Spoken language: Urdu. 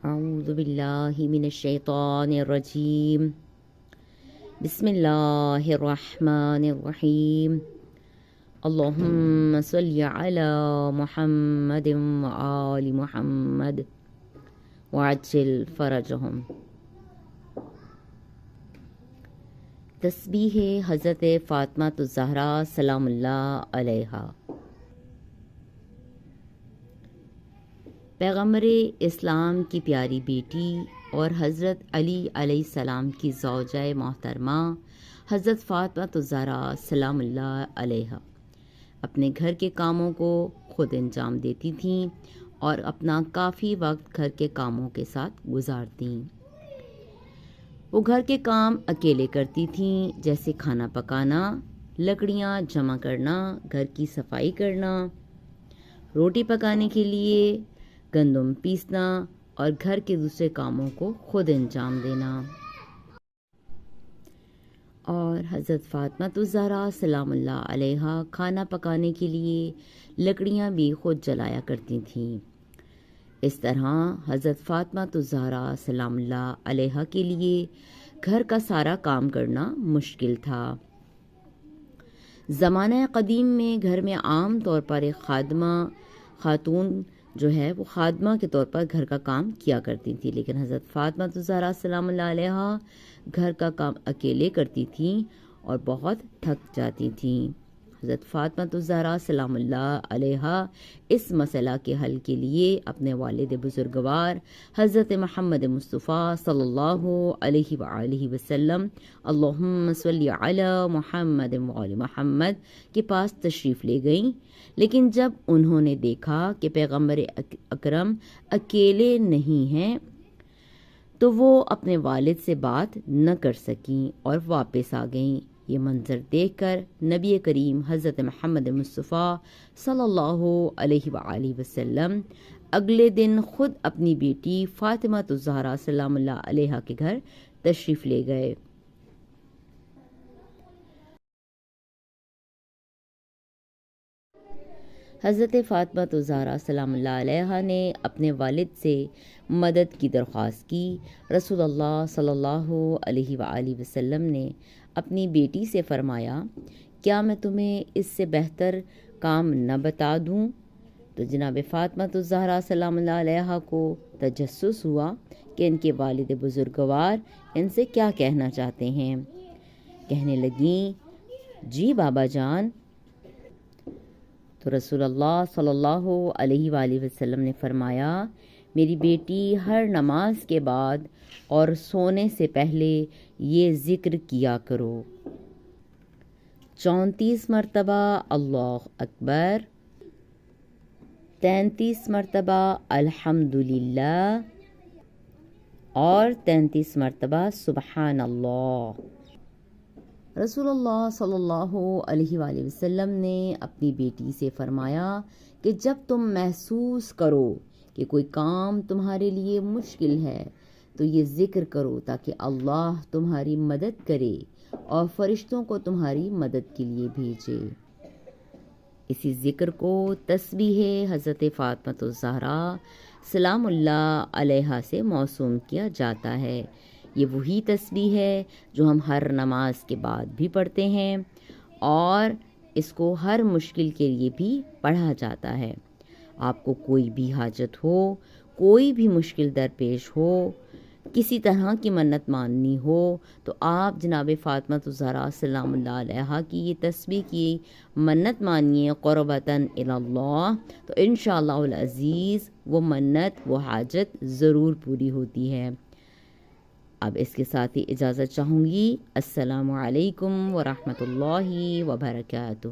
اعوذ باللہ من الشیطان الرجیم بسم اللہ الرحمن الرحیم اللہم صلی علی محمد وآل محمد وعجل فرجہم۔ تسبیح حضرت فاطمہ الزہرا سلام اللہ علیہا۔ پیغمبر اسلام کی پیاری بیٹی اور حضرت علی علیہ السلام کی زوجہ محترمہ حضرت فاطمہ الزہرا سلام اللہ علیہا اپنے گھر کے کاموں کو خود انجام دیتی تھیں اور اپنا کافی وقت گھر کے کاموں کے ساتھ گزارتیں۔ وہ گھر کے کام اکیلے کرتی تھیں، جیسے کھانا پکانا، لکڑیاں جمع کرنا، گھر کی صفائی کرنا، روٹی پکانے کے لیے گندم پیسنا اور گھر کے دوسرے کاموں کو خود انجام دینا۔ اور حضرت فاطمہ الزہرا سلام اللہ علیہا کھانا پکانے کے لیے لکڑیاں بھی خود جلایا کرتی تھیں۔ اس طرح حضرت فاطمہ الزہرا سلام اللہ علیہا کے لیے گھر کا سارا کام کرنا مشکل تھا۔ زمانہ قدیم میں گھر میں عام طور پر ایک خاتون جو ہے وہ خادمہ کے طور پر گھر کا کام کیا کرتی تھی، لیکن حضرت فاطمہ الزہرا سلام اللہ علیہا گھر کا کام اکیلے کرتی تھیں اور بہت تھک جاتی تھیں۔ حضرت فاطمہ الزہرا سلام اللہ علیہا اس مسئلہ کے حل کے لیے اپنے والد بزرگوار حضرت محمد مصطفیٰ صلی اللہ علیہ وآلہ وسلم اللہم صلی علی محمد وآل محمد کے پاس تشریف لے گئیں، لیکن جب انہوں نے دیکھا کہ پیغمبر اکرم اکیلے نہیں ہیں تو وہ اپنے والد سے بات نہ کر سکیں اور واپس آ گئیں۔ یہ منظر دیکھ کر نبی کریم حضرت محمد مصطفیٰ صلی اللہ علیہ وآلہ وسلم اگلے دن خود اپنی بیٹی فاطمہ الزہرا سلام اللہ علیہا کے گھر تشریف لے گئے۔ حضرت فاطمہ الزہرا سلام اللہ علیہا نے اپنے والد سے مدد کی درخواست کی۔ رسول اللہ صلی اللہ علیہ وآلہ وسلم نے اپنی بیٹی سے فرمایا، کیا میں تمہیں اس سے بہتر کام نہ بتا دوں؟ تو جناب فاطمہ الزہرا سلام اللہ علیہا کو تجسس ہوا کہ ان کے والد بزرگوار ان سے کیا کہنا چاہتے ہیں۔ کہنے لگیں، جی بابا جان۔ تو رسول اللہ صلی اللہ علیہ وآلہ وسلم نے فرمایا، میری بیٹی ہر نماز کے بعد اور سونے سے پہلے یہ ذکر کیا کرو، 34 مرتبہ اللہ اکبر، 33 مرتبہ الحمدللہ اور 33 مرتبہ سبحان اللہ۔ رسول اللہ صلی اللہ علیہ وآلہ وسلم نے اپنی بیٹی سے فرمایا کہ جب تم محسوس کرو کہ کوئی کام تمہارے لیے مشکل ہے تو یہ ذکر کرو تاکہ اللہ تمہاری مدد کرے اور فرشتوں کو تمہاری مدد کے لیے بھیجے۔ اسی ذکر کو تسبیح حضرت فاطمہ الزہرا سلام اللہ علیہا سے موسوم کیا جاتا ہے۔ یہ وہی تسبیح ہے جو ہم ہر نماز کے بعد بھی پڑھتے ہیں اور اس کو ہر مشکل کے لیے بھی پڑھا جاتا ہے۔ آپ کو کوئی بھی حاجت ہو، کوئی بھی مشکل درپیش ہو، کسی طرح کی منت ماننی ہو تو آپ جناب فاطمہ الزہرا سلام اللہ علیہا کی یہ تسبیح کی منت مانیے قربتاً الی اللہ، تو انشاءاللہ العزیز وہ منت وہ حاجت ضرور پوری ہوتی ہے۔ اب اس کے ساتھ ہی اجازت چاہوں گی۔ السلام علیکم ورحمۃ اللہ وبرکاتہ۔